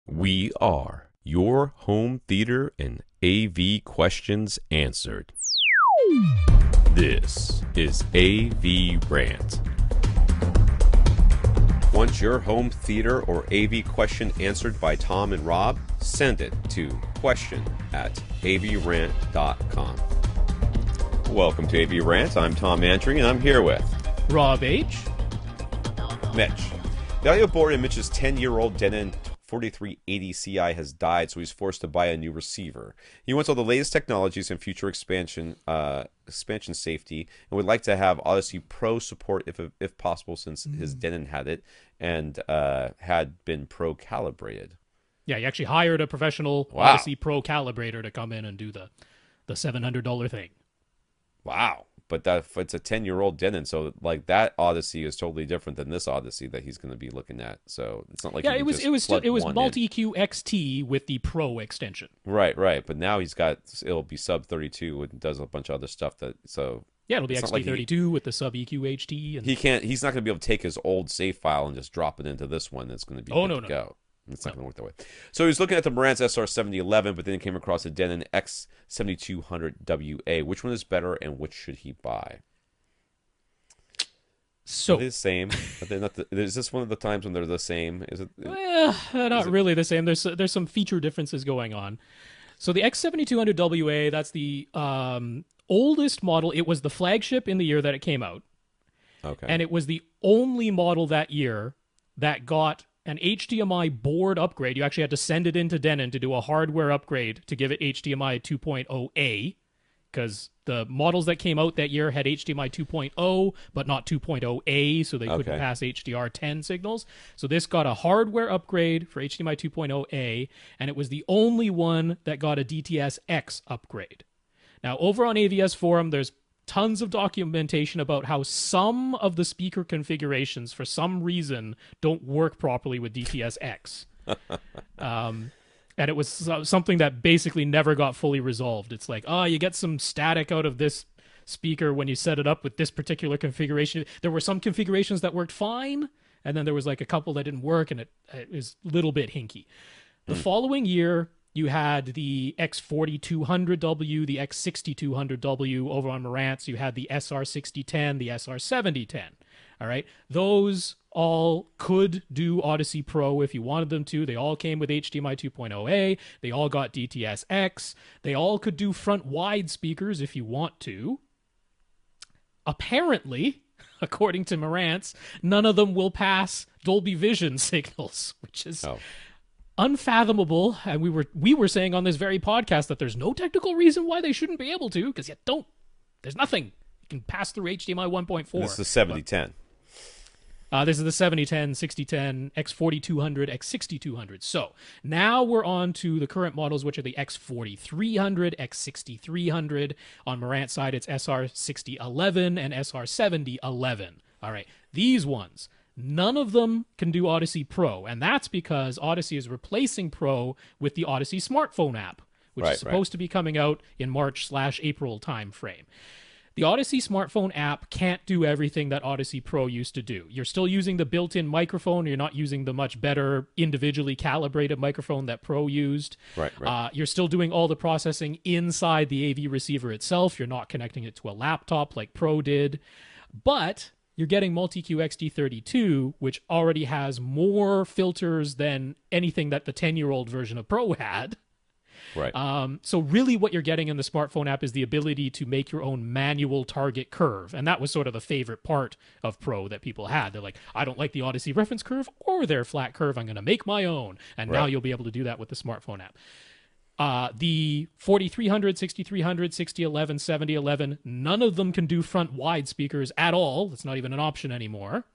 We are your home theater and AV questions answered. This is AVRant. Want your home theater or AV question answered by Tom and Rob? Send it to question@avrant.com. Welcome to AVRant. I'm Tom Andry, and I'm here with Rob H. Mitch. The audio board in Mitch's 10-year-old Denon 4380 Ci has died, so he's forced to buy a new receiver. He wants all the latest technologies and future expansion safety, and would like to have Odyssey Pro support if possible, since his Denon had it and had been Pro calibrated. Yeah, he actually hired a professional Odyssey Pro calibrator to come in and do the $700 thing. Wow. But it's a 10-year-old Denon, so like that Odyssey is totally different than this Odyssey that he's going to be looking at. So it's not like it was multi-EQ XT with the Pro extension. Right. But now it'll be sub 32 and does a bunch of other stuff it'll be XT32 with the sub EQ HT. And he's not going to be able to take his old save file and just drop it into this one. That's going to be good to go. It's not going to work that way. So he was looking at the Marantz SR7011, but then he came across a Denon X7200WA. Which one is better, and which should he buy? So they're the same. But they're not. Is this one of the times when they're the same? Is it? Well, not really the same. There's some feature differences going on. So the X7200WA, that's the oldest model. It was the flagship in the year that it came out. Okay. And it was the only model that year that got an HDMI board upgrade. You actually had to send it into Denon to do a hardware upgrade to give it HDMI 2.0A, because the models that came out that year had HDMI 2.0, but not 2.0A, so they couldn't pass HDR10 signals. So this got a hardware upgrade for HDMI 2.0A, and it was the only one that got a DTS-X upgrade. Now, over on AVS Forum, there's tons of documentation about how some of the speaker configurations, for some reason, don't work properly with DTS-X. And it was something that basically never got fully resolved. It's like, you get some static out of this speaker when you set it up with this particular configuration. There were some configurations that worked fine, and then there was like a couple that didn't work, and it is a little bit hinky. The following year, you had the X4200W, the X6200W over on Marantz. You had the SR6010, the SR7010. All right. Those all could do Odyssey Pro if you wanted them to. They all came with HDMI 2.0A. They all got DTS-X. They all could do front wide speakers if you want to. Apparently, according to Marantz, none of them will pass Dolby Vision signals, which is unfathomable. And we were saying on this very podcast that there's no technical reason why they shouldn't be able to, because there's nothing. You can pass through HDMI 1.4. This is the 7010. This is the 7010, 6010, X4200, X6200. So now we're on to the current models, which are the X4300, X6300. On Marantz side, it's SR6011 and SR7011. All right, these ones, none of them can do Odyssey Pro, and that's because Odyssey is replacing Pro with the Odyssey smartphone app, which is supposed to be coming out in March/April timeframe. The Odyssey smartphone app can't do everything that Odyssey Pro used to do. You're still using the built-in microphone. You're not using the much better individually calibrated microphone that Pro used. Right. You're still doing all the processing inside the AV receiver itself. You're not connecting it to a laptop like Pro did. But you're getting Multi-Q XT32, which already has more filters than anything that the 10-year-old version of Pro had. Right. So really what you're getting in the smartphone app is the ability to make your own manual target curve. And that was sort of the favorite part of Pro that people had. They're like, I don't like the Odyssey reference curve or their flat curve. I'm going to make my own. And now you'll be able to do that with the smartphone app. The 4300, 6300, 6011, 7011, none of them can do front wide speakers at all. That's not even an option anymore.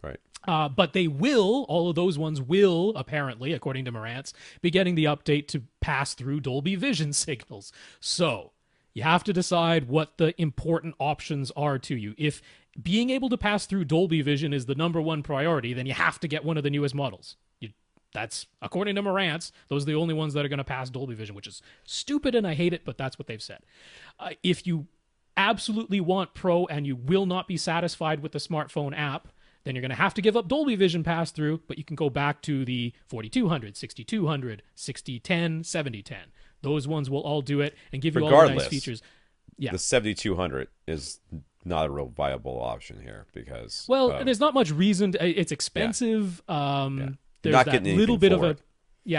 Right. But they will, all of those ones will, apparently, according to Marantz, be getting the update to pass through Dolby Vision signals. So you have to decide what the important options are to you. If being able to pass through Dolby Vision is the number one priority, then you have to get one of the newest models. That's, according to Marantz, those are the only ones that are going to pass Dolby Vision, which is stupid and I hate it, but that's what they've said. If you absolutely want Pro and you will not be satisfied with the smartphone app, then you're going to have to give up Dolby Vision pass-through, but you can go back to the 4200, 6200, 6010, 7010. Those ones will all do it and give you all the nice features. Yeah. The 7200 is not a real viable option here because... Well, there's not much reason. It's expensive. There's not that little bit of a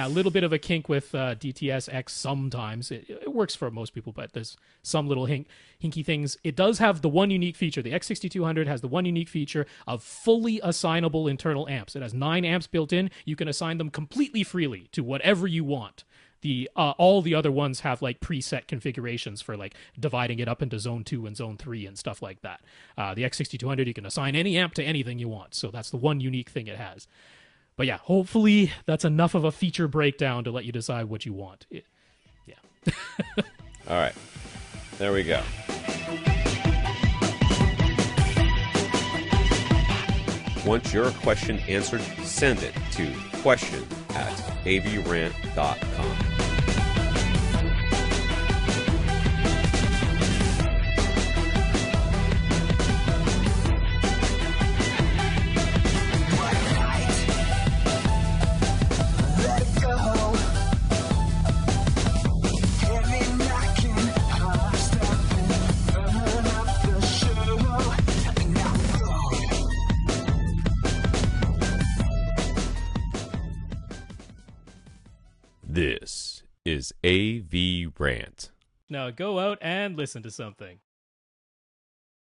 little bit of a kink with DTS-X sometimes. It works for most people, but there's some little hinky things. It does have the one unique feature. The X6200 has the one unique feature of fully assignable internal amps. It has 9 amps built in. You can assign them completely freely to whatever you want. All the other ones have like preset configurations for like dividing it up into zone 2 and zone 3 and stuff like that. The X6200, you can assign any amp to anything you want. So that's the one unique thing it has. But yeah, hopefully that's enough of a feature breakdown to let you decide what you want. Yeah. All right. There we go. Want your question answered? Send it to question@avrant.com. This is AVRant. Now go out and listen to something.